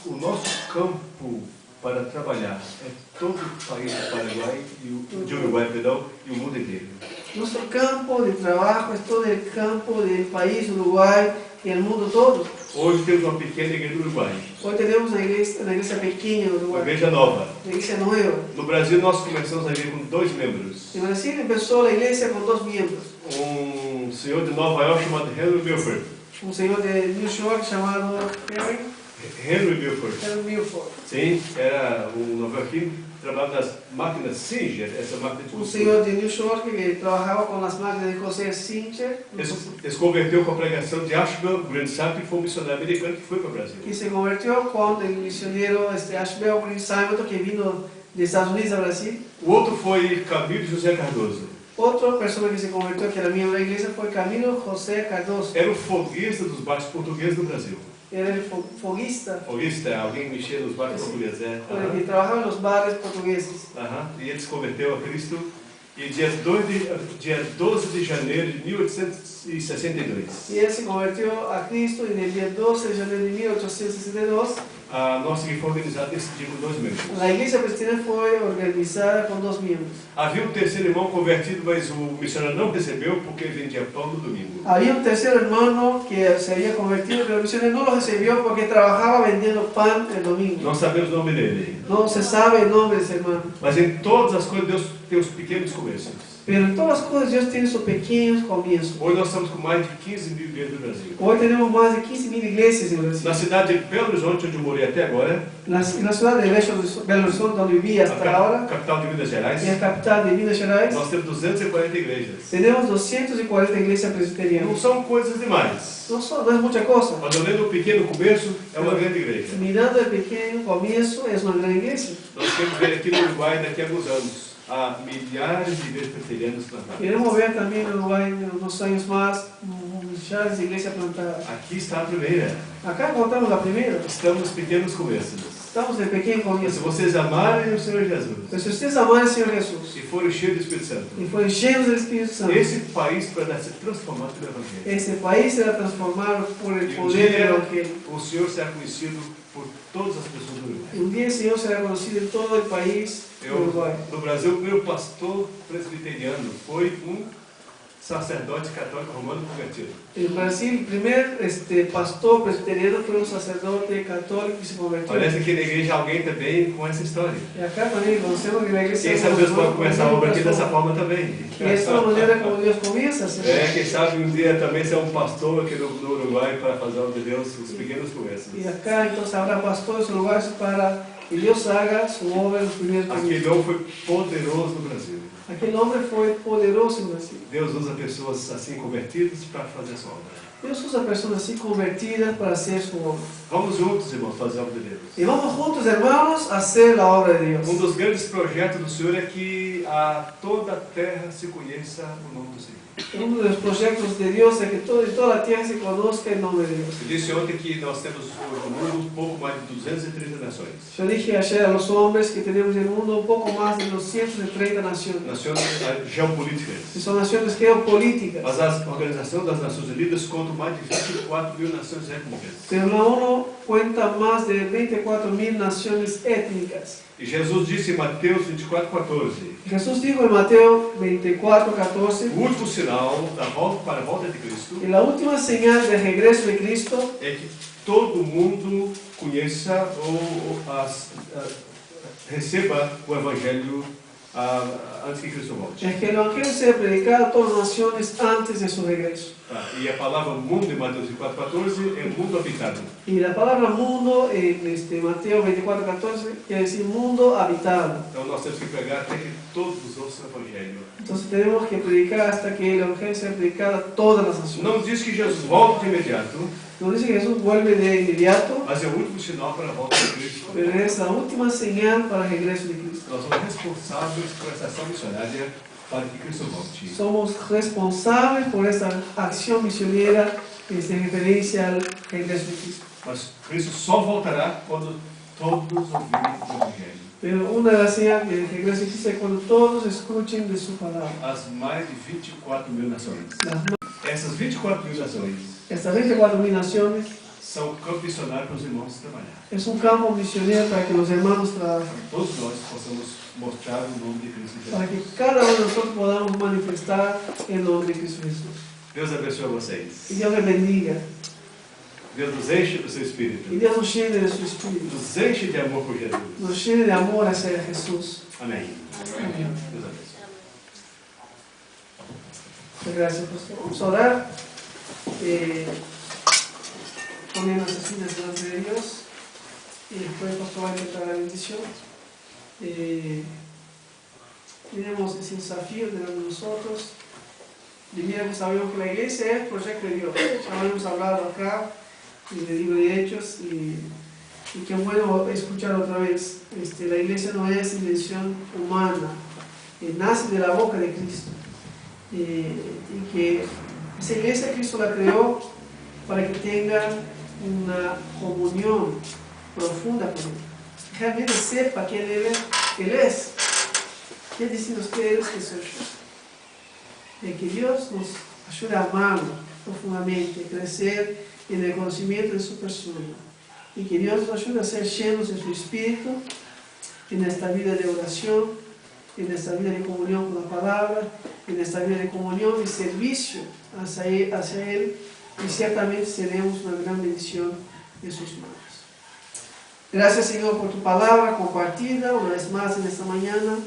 O nosso campo para trabalhar é todo o país do Paraguai de Uruguai, perdão, e o mundo inteiro. Nuestro campo de trabajo es todo el campo del país Uruguay y el mundo todo. Hoje temos uma pequena igreja do Uruguai, Hoy tenemos una iglesia pequeña en uma Uruguay, igreja nova. una iglesia nueva. No Brasil nós começamos a igreja com 2 membros. En Brasil empezó la iglesia con 2 miembros. Senhor de Nova York chamado Henry Milford Un señor de New York llamado Henry Henry Milford. Henry Milford. Sim, era nova-iorquino, trabalhava nas máquinas Singer, essa máquina de Un costura. señor de New York que trabajaba con las máquinas de coser Singer, Ele se converteu com a pregação de Ashbel Green-Simon, que foi um missionário americano que foi para o Brasil. que se convirtió con el misionero Ashbel Green-Simon que vino de Estados Unidos a Brasil. O outro foi Camilo José Cardoso. Otra persona que se convirtió, que era miembro de la iglesia, fue Camilo José Cardoso. Era o foguista dos barcos portugueses do Brasil. Era el foguista, Foguista, alguém mexia nos barcos portugueses, é. con el que trabajaba en los bares portugueses. E ele se converteu a Cristo. E dia 12 de janeiro de 1862, Y él se convirtió a Cristo en el día 12 de enero de 1862. a nossa igreja foi organizada nesse dia com 2 membros. La iglesia presbiteriana fue organizada con 2 miembros. Havia um terceiro irmão convertido, mas o missionário não recebeu porque vendia pão no domingo. Había un tercer hermano que se había convertido, pero el misionero no lo recibió porque trabajaba vendiendo pan el domingo. Não sabemos o nome dele. No se sabe el nombre de ese hermano. Mas em todas as coisas Deus tem os pequenos começos. Pero en todas las cosas Dios tiene sus pequeños comienzos. Hoje nós estamos com mais de 15.000 igrejas no Brasil. Hoy tenemos más de 15.000 iglesias en Brasil. Na cidade de Belo Horizonte, onde eu morei até agora, En la ciudad de Belo Horizonte, donde viví hasta ahora, capital de Minas Gerais, en la capital de Minas Gerais, nós temos 240 igrejas. tenemos 240 iglesias Não presbiterianas. são coisas demais. No es mucha cosa. Mas olhando o pequeno começo, é uma grande igreja. Mirando el pequeño comienzo, es una gran iglesia. Nós queremos ver aqui no Uruguai, daqui a alguns anos, há milhares de igrejas presbiterianas plantadas. Queremos ver también en Uruguay, en unos años más, milhares de iglesias plantadas. Aqui está a primeira. Acá encontramos la primera. Estamos nos pequenos começos. Estamos en pequeño Mas se comienzo. vocês amarem o Senhor Jesus Pero si ustedes aman al Señor Jesús e forem cheios do Espírito Santo, y fueron llenos del Espíritu Santo, esse país poderá ser transformado pelo Evangelho. ese país será transformado por el E poder del Evangelio. o Senhor será conhecido por todas as pessoas do Uruguai. Un día el Señor será conocido en todo el país de Uruguay. No Brasil, o primeiro pastor presbiteriano foi sacerdote católico romano convertido. En Brasil, el primer pastor presbiteriano fue un sacerdote católico que se convirtió. Parece que na igreja alguém também com essa história. Y acá también conocemos que la iglesia Quem sabe Deus pode começar a obra aqui dessa forma também. que es la manera como Dios comienza a hacer. Quem sabe um dia também ser um pastor aqui no Uruguai para fazer a obra de Deus, os pequenos começos. Y acá entonces habrá pastores uruguayos para que Dios haga su obra en los primeros Aquele comienzos. homem foi poderoso no Brasil. Aquel hombre fue poderoso en Brasil. Deus usa pessoas assim convertidas para fazer a sua obra. Dios usa personas así convertidas para hacer su obra. Vamos juntos, irmãos, fazer a obra de Deus. Y vamos juntos, hermanos, a hacer la obra de Dios. Dos grandes projetos do Senhor é que a toda a terra se conheça o nome do Senhor. Uno de los proyectos de Dios es que en toda la tierra se conozca el nombre de Dios. Eu disse ontem que nós temos no mundo um pouco mais de 230 nações. Yo dije ayer a los hombres que tenemos en el mundo un poco más de 230 naciones. Nações geopolíticas. Que son naciones geopolíticas. Mas a Organização das Nações Unidas conta mais de 24.000 nações étnicas. Pero la ONU cuenta más de 24.000 naciones étnicas. E Jesus disse em Mateus 24:14, Jesús dijo en Mateo 24:14, o último sinal para a volta de Cristo y la última señal del regreso de Cristo é que todo mundo conheça receba o Evangelho antes que Cristo volte. es que el Evangelio sea predicado a todas las naciones antes de su regreso. E a palavra mundo em Mateus 24:14 é mundo habitado. Y la palabra mundo en Mateo 24:14 quiere decir mundo habitado. Então nós temos que pregar até que todos ouçam o Evangelho. Entonces tenemos que predicar hasta que el Evangelio sea predicado a todas las naciones. Não diz que Jesus volta de imediato, No dice que Jesús vuelve de inmediato, mas é o último sinal para a volta de Cristo. pero es la última señal para el regreso de Cristo. Nós somos responsáveis por essa ação missionária para que Cristo volte. Somos responsables por esta acción misionera en referencia al regreso de Cristo. Mas Cristo só voltará quando todos ouvirem o Evangelho. Pero una de las señales del regreso de Cristo es cuando todos escuchen de su palabra. As mais de 24.000 nações. Las Essas 24.000 nações Estas 24.000 naciones são campo missionário para os irmãos trabalhar. es un campo misionero para que los hermanos trabajen, Todos nós possamos mostrar o nome de Cristo Jesus. para que cada uno de nosotros podamos manifestar el nombre de Cristo Jesús. Deus abençoe vocês. Y Dios les bendiga. Deus nos enche do seu Espírito. Y Dios nos llene de su Espíritu. Nos enche de amor por Jesus. Nos llene de amor hacia Jesús. Amém. Amén. Deus abençoe. Muchas gracias, pastor. Vamos a orar. Poniendo las espinas delante de Dios. y después el pastor va a intentar la bendición. Tenemos ese desafío delante de nosotros. Primero que sabemos que la iglesia es el proyecto de Dios. Ya hemos hablado acá en el libro de Hechos y qué bueno escuchar otra vez. La iglesia no es invención humana, nace de la boca de Cristo. Y que esa iglesia Cristo la creó para que tengan una comunión profunda con Él. Realmente sepa quién Él es. ¿Qué decimos que Él es? Que soy yo. Que Dios nos ayude a amarlo profundamente, a crecer en el conocimiento de su persona. Y que Dios nos ayude a ser llenos de su Espíritu en esta vida de oración, en esta vida de comunión con la palabra, en esta vida de comunión y servicio hacia Él, y ciertamente seremos una gran bendición en sus manos. Gracias, Señor, por tu palabra compartida una vez más en esta mañana.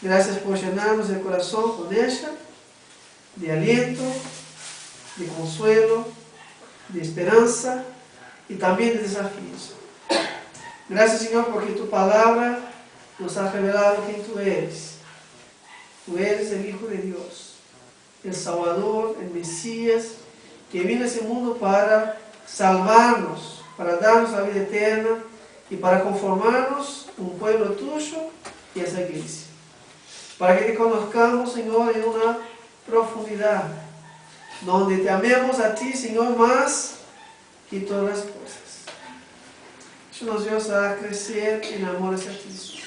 Gracias por llenarnos el corazón con ella, de aliento, de consuelo, de esperanza y también de desafíos. Gracias, Señor, porque tu palabra nos ha revelado quién tú eres. Tú eres el Hijo de Dios, el Salvador, el Mesías, que vino a ese mundo para salvarnos, para darnos la vida eterna y para conformarnos un pueblo tuyo y esa iglesia. Para que te conozcamos, Señor, en una profundidad, donde te amemos a ti, Señor, más que todas las cosas. Ayúdanos, Dios, a crecer en amor hacia ti.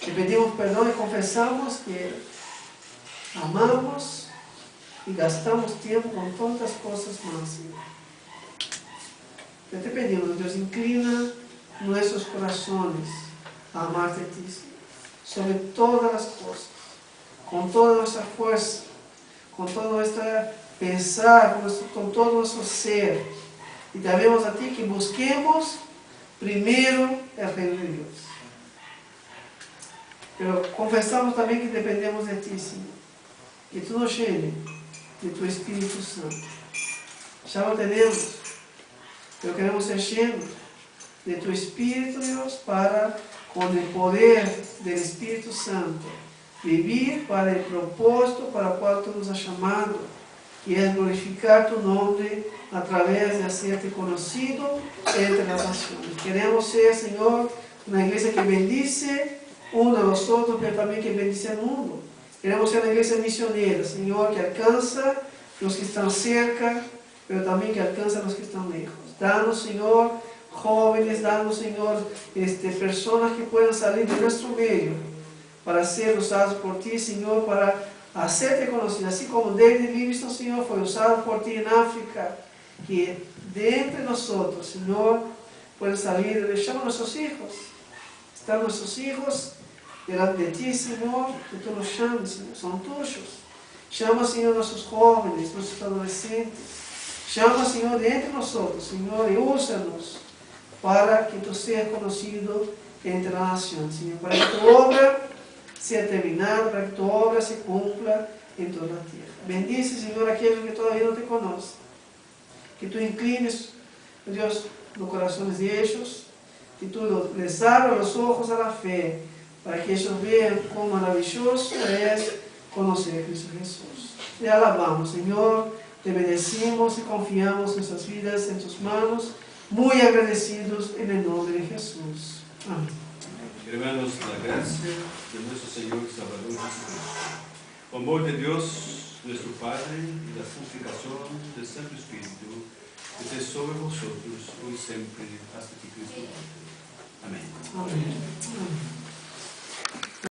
Te pedimos perdón y confesamos que amamos y gastamos tiempo con tantas cosas más, Señor. Te pedimos, Dios, inclina nuestros corazones a amarte a ti, Señor, sobre todas las cosas, con toda nuestra fuerza, con todo nuestro pensar, con todo nuestro ser. Y te amemos a ti, que busquemos primero el reino de Dios. Pero confesamos también que dependemos de ti, Señor, que tú nos llenes de tu Espíritu Santo. Ya lo tenemos, pero queremos ser llenos de tu Espíritu, Dios, para, con el poder del Espíritu Santo, vivir para el propósito para el cual tú nos has llamado, que es glorificar tu nombre a través de hacerte conocido entre las naciones. Queremos ser, Señor, una iglesia que bendice uno a los otros, pero también que bendice al mundo. Queremos ser una iglesia misionera, Señor, que alcanza los que están cerca, pero también que alcanza a los que están lejos. Danos, Señor, jóvenes, danos, Señor, personas que puedan salir de nuestro medio para ser usados por ti, Señor, para hacerte conocido. Así como David Livingstone, Señor, fue usado por ti en África, que de entre nosotros, Señor, pueden salir, le llaman a nuestros hijos. Están nuestros hijos delante de ti, Señor, que tú los llames, Señor, son tuyos. Llama, Señor, a nuestros jóvenes, nuestros adolescentes. Llama, Señor, de entre nosotros, Señor, y úsanos para que tú seas conocido entre la nación, Señor, para que tu obra sea terminada, para que tu obra se cumpla en toda la tierra. Bendice, Señor, a aquellos que todavía no te conocen. Que tú inclines, Dios, los corazones de ellos, que tú les abras los ojos a la fe, para que ellos vean cuán maravilloso es conocer a Cristo Jesús. Te alabamos, Señor, te bendecimos y confiamos nuestras vidas en tus manos, muy agradecidos en el nombre de Jesús. Amén. Hermanos, la gracia de nuestro Señor y Salvador Jesucristo, el amor de Dios, nuestro Padre, y la santificación del Santo Espíritu, esté sobre vosotros hoy siempre, hasta que Cristo vuelva. Amén. Amén. Amén.